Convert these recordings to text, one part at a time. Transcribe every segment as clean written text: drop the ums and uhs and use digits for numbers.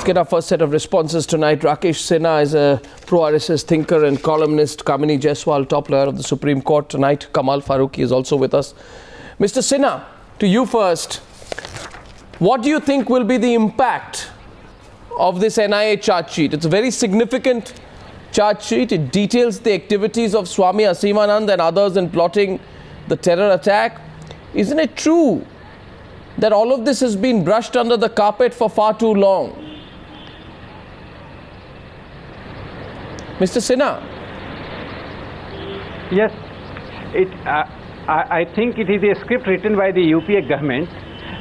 Let's get our first set of responses tonight. Rakesh Sinha is a pro-RSS thinker and columnist. Kamini Jaiswal, top lawyer of the Supreme Court tonight. Kamal Farooqi is also with us. Mr. Sinha, to you first. What do you think will be the impact of this NIA charge sheet? It's a very significant charge sheet. It details the activities of Swami Asimanand and others in plotting the terror attack. Isn't it true that all of this has been brushed under the carpet for far too long? Mr. Sinha. Yes, I think it is a script written by the UPA government.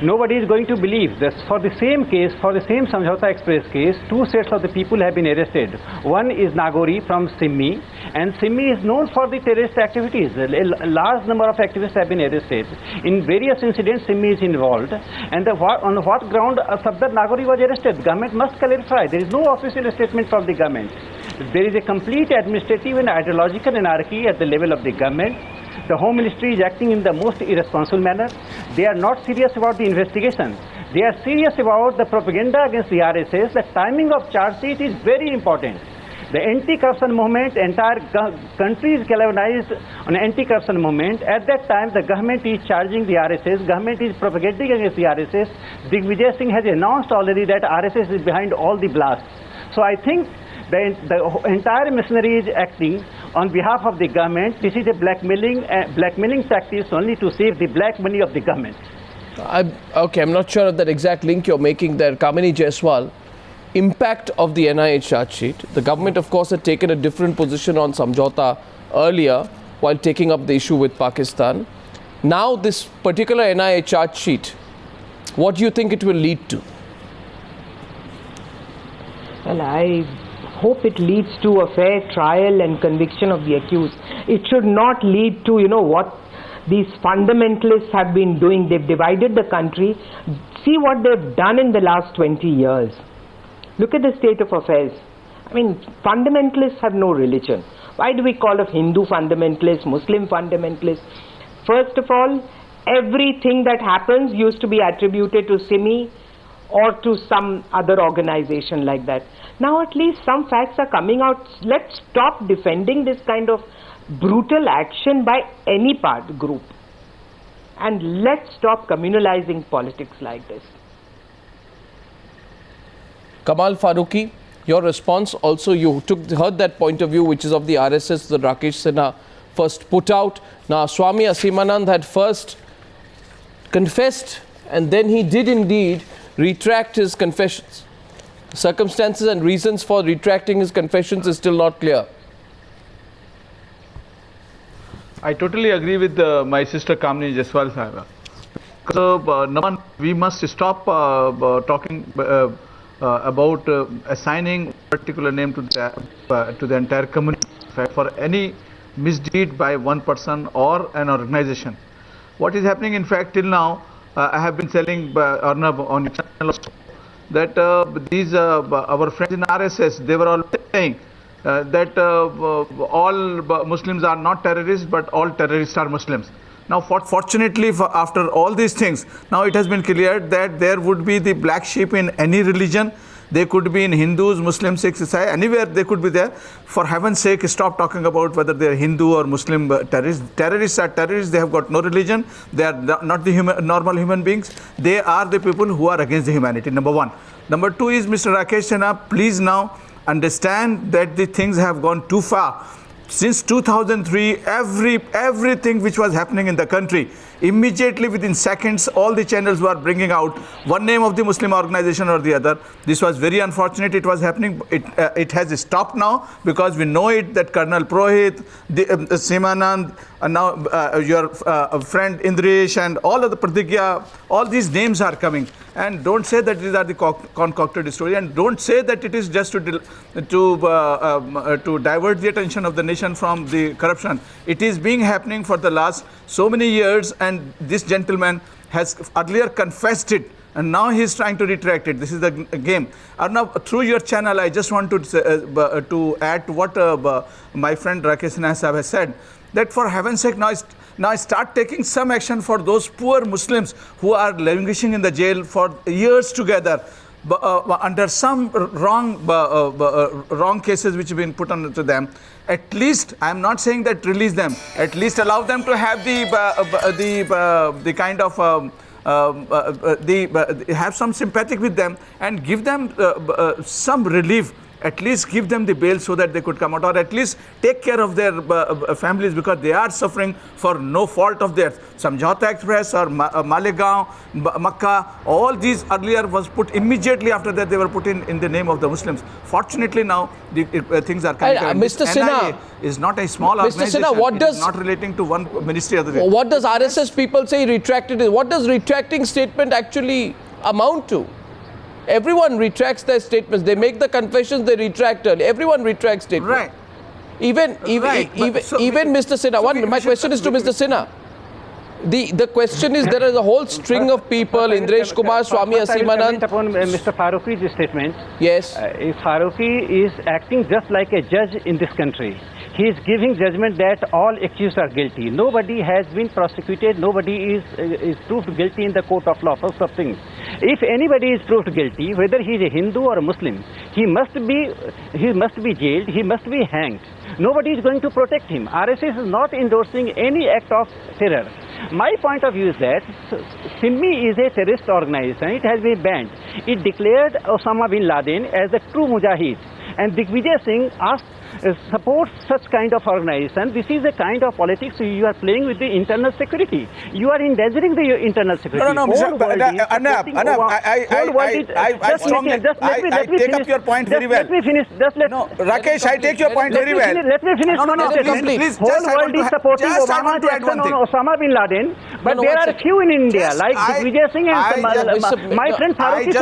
Nobody is going to believe this. For the same case, for the same Samjhauta Express case, two sets of the people have been arrested. One is Nagori from Simmi, and Simmi is known for the terrorist activities. A large number of activists have been arrested. In various incidents, Simmi is involved. And on what ground Safdar Nagori was arrested? The government must clarify. There is no official statement from the government. There is a complete administrative and ideological anarchy at the level of the government. The Home Ministry is acting in the most irresponsible manner. They are not serious about the investigation. They are serious about the propaganda against the RSS. The timing of charge sheet is very important. The anti-corruption movement, entire country is galvanized on anti-corruption movement. At that time, the government is charging the RSS. Government is propagating against the RSS. Digvijay Singh has announced already that RSS is behind all the blasts. So I think the entire machinery is acting on behalf of the government. This is a blackmailing tactics only to save the black money of the government. Okay, I'm not sure of that exact link you're making there. Kamini Jaiswal, impact of the NIA charge sheet. The government, of course, had taken a different position on Samjhauta earlier while taking up the issue with Pakistan. Now, this particular NIA charge sheet, what do you think it will lead to? Well, I hope it leads to a fair trial and conviction of the accused. It should not lead to, what these fundamentalists have been doing. They've divided the country. See what they've done in the last 20 years. Look at the state of affairs. I mean, fundamentalists have no religion. Why do we call of Hindu fundamentalists, Muslim fundamentalists? First of all, everything that happens used to be attributed to Simi or to some other organization like that. Now at least some facts are coming out. Let's stop defending this kind of brutal action by any group. And let's stop communalizing politics like this. Kamal Farooqi, your response also, you heard that point of view, which is of the RSS that Rakesh Sinha first put out. Now, Swami Asimanand had first confessed, and then he did indeed retract his confessions. Circumstances and reasons for retracting his confessions is still not clear. I totally agree with my sister Kamini Jaiswal Sahaba. So, we must stop talking about assigning a particular name to the entire community for any misdeed by one person or an organization. What is happening, in fact, till now, I have been telling Arnab on your channel also, that these our friends in RSS, they were all saying that all Muslims are not terrorists, but all terrorists are Muslims. Now, fortunately, after all these things, now it has been cleared that there would be the black sheep in any religion. They could be in Hindus, Muslims, Sikhs, Isai, anywhere they could be there. For heaven's sake, stop talking about whether they are Hindu or Muslim terrorists. Terrorists are terrorists. They have got no religion. They are not the normal human beings. They are the people who are against the humanity, number one. Number two is, Mr. Rakesh Sinha, please now understand that the things have gone too far. Since 2003, everything which was happening in the country, immediately within seconds, all the channels were bringing out one name of the Muslim organization or the other. This was very unfortunate. It was happening. It has stopped now because we know it that Colonel Purohit, Simanand, and now your friend Indresh and all of the Pratigya, all these names are coming. And don't say that these are the concocted story, and don't say that it is just to divert the attention of the nation from the corruption. It is being happening for the last so many years, and this gentleman has earlier confessed it, and now he is trying to retract it. This is the game. Arnab, through your channel, I just want to add to what my friend Rakesh Sinha has said, that for heaven's sake, now start taking some action for those poor Muslims who are languishing in the jail for years together. under some wrong cases which have been put on to them, at least I am not saying that release them. At least allow them to have the kind of have some sympathy with them and give them some relief. At least give them the bail so that they could come out, or at least take care of their families, because they are suffering for no fault of theirs. Samjhauta Express or Malegaon, Makkah, all these earlier was put immediately after that, they were put in the name of the Muslims. Fortunately now the things are coming. Mr. Sinha is not a small Mr. organization. Sinha, what does, not relating to one ministry or the other. What does RSS people say retracted is? What does retracting statement actually amount to? Everyone retracts their statements. They make the confessions, they retract early. Everyone retracts statements. Right. Even Mr. Sinha. My question is to Mr. Sinha. The question is, there is a whole string of people, Indresh Kumar, Swami Asimanand. Upon Mr. Farooqi's statements. Yes. Faruqi is acting just like a judge in this country. He is giving judgment that all accused are guilty. Nobody has been prosecuted. Nobody is proved guilty in the court of law. First of things, if anybody is proved guilty, whether he is a Hindu or a Muslim, he must be jailed. He must be hanged. Nobody is going to protect him. RSS is not endorsing any act of terror. My point of view is that Simmi is a terrorist organization. It has been banned. It declared Osama bin Laden as a true mujahid, and Digvijay Singh supports such kind of organization. This is a kind of politics. You are playing with the internal security. You are endangering the internal security. No, Arnab, I take up your point very well. Let me finish. Rakesh, I take your point very well. Let me finish. Please, whole world is supporting Obama's action on Osama bin Laden, but there are few in India like Digvijay Singh and my friend Farooqi.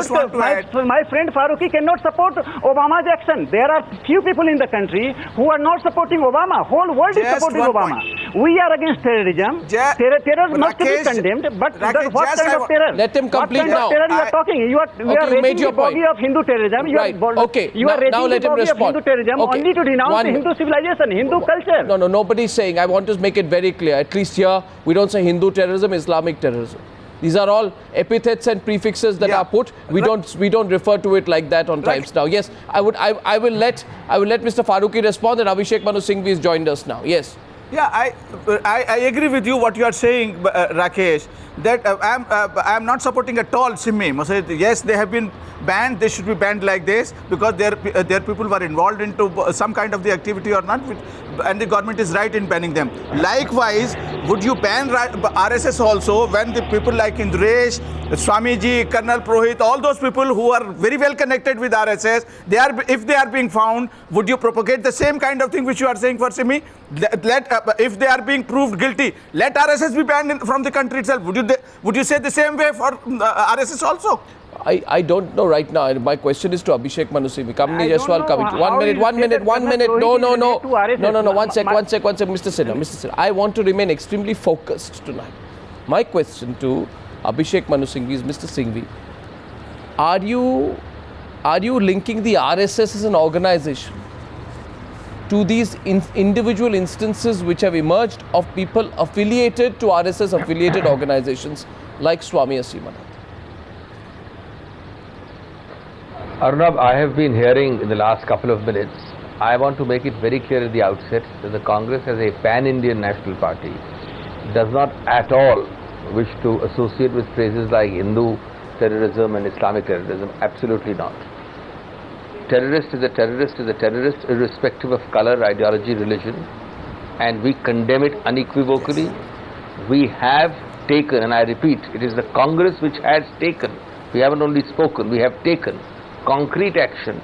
My friend Farooqi cannot support Obama's action. There are few people in the country who are not supporting Obama. Whole world is supporting Obama. We are against terrorism. Terror must be condemned. But what kind of terror? Let him complete now. What kind of terror you are talking? We are raising the body of Hindu terrorism. Right. Okay. You are raising the body of Hindu terrorism only to denounce the Hindu civilization, Hindu culture. No, nobody is saying. I want to make it very clear. At least here, we don't say Hindu terrorism, Islamic terrorism. These are all epithets and prefixes that are put. We don't refer to it like that on Times Now. Yes, I will let Mr. Farooqi respond, and Abhishek Manu Singhvi has joined us now. Yes. Yeah, I agree with you what you are saying, Rakesh, that I am not supporting at all Simmi. Yes, they have been banned. They should be banned like this because their people were involved into some kind of the activity or not, and the government is right in banning them. Likewise, would you ban RSS also when the people like Indresh, Swamiji, Colonel Purohit, all those people who are very well connected with RSS, if they are being found, would you propagate the same kind of thing which you are saying for Simmi? If they are being proved guilty, let RSS be banned from the country itself. Would you say the same way for RSS also? I don't know right now. My question is to Abhishek Manu Singhvi. Kamini Jaiswal coming. 1 minute. No. 1 sec, Mr. Sinha. I want to remain extremely focused tonight. My question to Abhishek Manu Singhvi is, Mr. Singhvi, are you linking the RSS as an organization to these individual instances which have emerged of people affiliated to RSS affiliated organizations like Swami Asimanand? Arnab, I have been hearing in the last couple of minutes, I want to make it very clear at the outset that the Congress as a pan-Indian national party does not at all wish to associate with phrases like Hindu terrorism and Islamic terrorism. Absolutely not. Terrorist is a terrorist irrespective of color, ideology, religion, and we condemn it unequivocally. We have taken, and I repeat, it is the Congress which has taken, we haven't only spoken, we have taken concrete action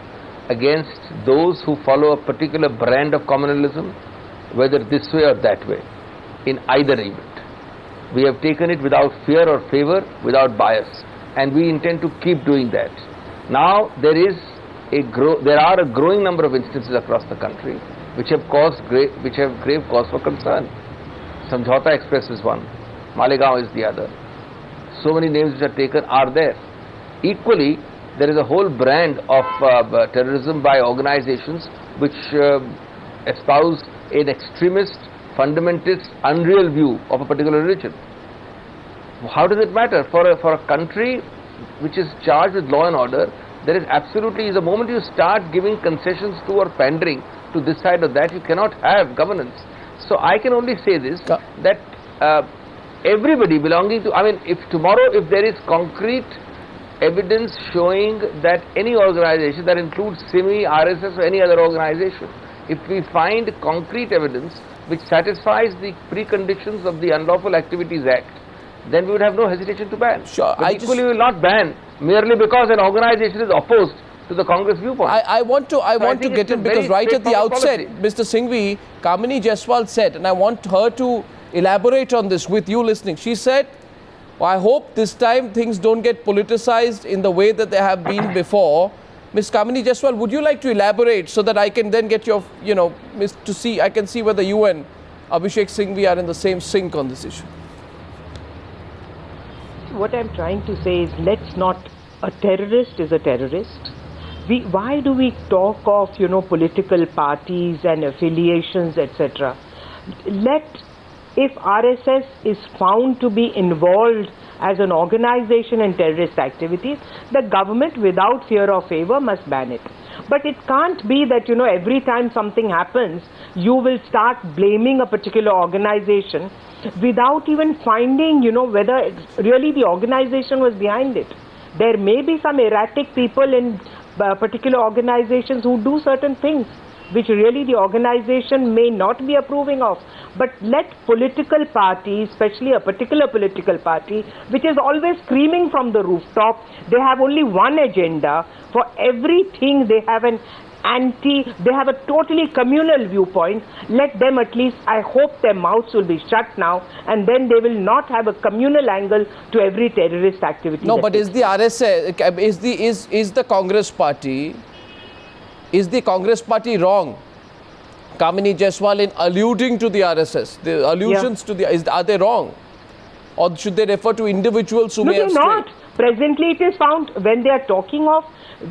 against those who follow a particular brand of communalism, whether this way or that way, in either event. We have taken it without fear or favor, without bias, and we intend to keep doing that. Now there are a growing number of instances across the country which have grave cause for concern. Samjhauta Express is one, Malegaon is the other. So many names which are taken are there. Equally, there is a whole brand of terrorism by organizations which espouse an extremist, fundamentalist, unreal view of a particular religion. How does it matter for a country which is charged with law and order? There is absolutely, the moment you start giving concessions to or pandering to this side or that, you cannot have governance. So I can only say this, that everybody belonging to, I mean, if tomorrow, if there is concrete evidence showing that any organization, that includes SIMI, RSS or any other organization, if we find concrete evidence which satisfies the preconditions of the Unlawful Activities Act, then we would have no hesitation to ban. Sure, But equally we will not ban merely because an organization is opposed to the Congress viewpoint. I want to get in, because right at the outset, Mr. Singhvi, Kamini Jaiswal said, and I want her to elaborate on this with you listening. She said, I hope this time things don't get politicized in the way that they have been before. Ms. Kamini Jaiswal, would you like to elaborate so that I can then get your, I can see whether you and Abhishek Singhvi are in the same sync on this issue? What I'm trying to say is, let's not, a terrorist is a terrorist. Why do we talk of, political parties and affiliations, etc.? If RSS is found to be involved as an organization in terrorist activities, the government, without fear or favor, must ban it. But it can't be that, every time something happens, you will start blaming a particular organization without even finding, whether really the organization was behind it. There may be some erratic people in particular organizations who do certain things which really the organization may not be approving of. But let political parties, especially a particular political party, which is always screaming from the rooftop, they have only one agenda. For everything they have they have a totally communal viewpoint. Let them at least, I hope their mouths will be shut now, and then they will not have a communal angle to every terrorist activity. No, but is the RSS, is the Congress party, wrong? Kamini Jaiswal, in alluding to the RSS, the allusions to the, are they wrong? Or should they refer to individuals who may have strayed? No, they're not. Presently it is found, when they are talking of,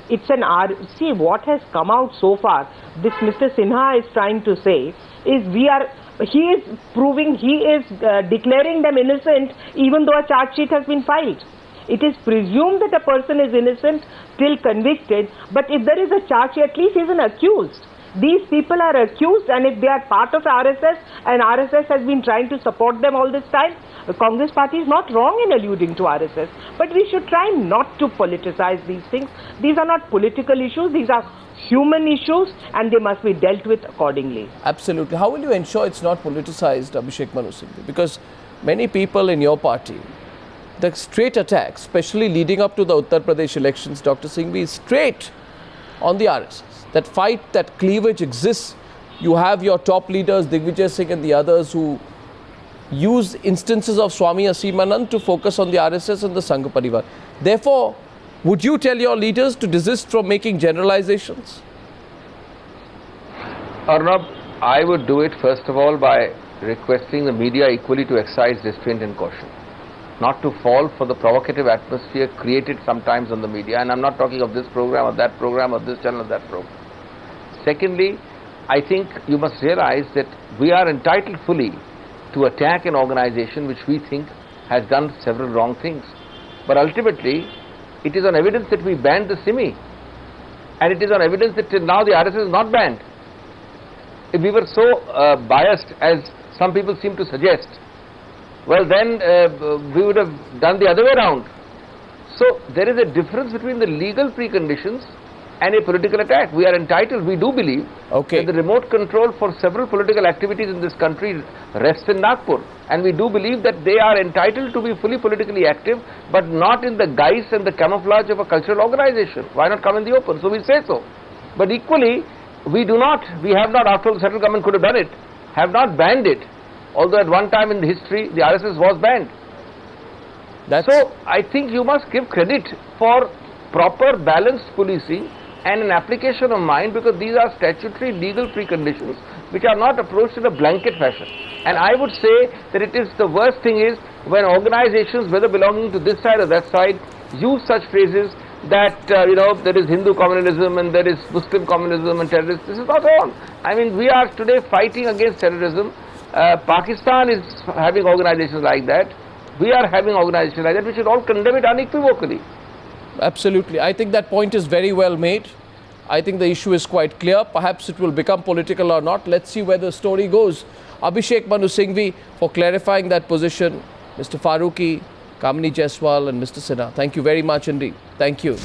it's an see what has come out so far, this Mr. Sinha is trying to say, is he is declaring them innocent even though a charge sheet has been filed. It is presumed that a person is innocent till convicted, but if there is a charge, at least he is an accused. These people are accused, and if they are part of RSS and RSS has been trying to support them all this time, the Congress party is not wrong in alluding to RSS. But we should try not to politicize these things. These are not political issues, these are human issues, and they must be dealt with accordingly. Absolutely. How will you ensure it's not politicized, Abhishek Manu Singhvi? Because many people in your party, the straight attack, especially leading up to the Uttar Pradesh elections, Dr. Singhvi, is straight on the RSS. That fight, that cleavage exists. You have your top leaders, Digvijay Singh and the others, who use instances of Swami Asimanand to focus on the RSS and the Sangh Parivar. Therefore, would you tell your leaders to desist from making generalizations? Arnab, I would do it first of all by requesting the media equally to exercise restraint and caution, not to fall for the provocative atmosphere created sometimes on the media. And I'm not talking of this program or that program or this channel or that program. Secondly, I think you must realize that we are entitled fully to attack an organization which we think has done several wrong things. But ultimately, it is on evidence that we banned the SIMI, and it is on evidence that till now the RSS is not banned. If we were so biased as some people seem to suggest, well then we would have done the other way around. So there is a difference between the legal preconditions and a political attack. We are entitled, we do believe, that the remote control for several political activities in this country rests in Nagpur, and we do believe that they are entitled to be fully politically active, but not in the guise and the camouflage of a cultural organization. Why not come in the open? So we say so. But equally, we have not, after all the central government could have done it, have not banned it, although at one time in history the RSS was banned. So I think you must give credit for proper balanced policing and an application of mind, because these are statutory legal preconditions which are not approached in a blanket fashion. And I would say that it is the worst thing is when organizations, whether belonging to this side or that side, use such phrases that there is Hindu communalism and there is Muslim communism and terrorism. This is not all. I mean, we are today fighting against terrorism. Pakistan is having organizations like that. We are having organizations like that. We should all condemn it unequivocally. Absolutely. I think that point is very well made. I think the issue is quite clear. Perhaps it will become political or not. Let's see where the story goes. Abhishek Manu Singhvi for clarifying that position. Mr. Farooqi, Kamini Jaiswal and Mr. Sinha. Thank you very much indeed. Thank you.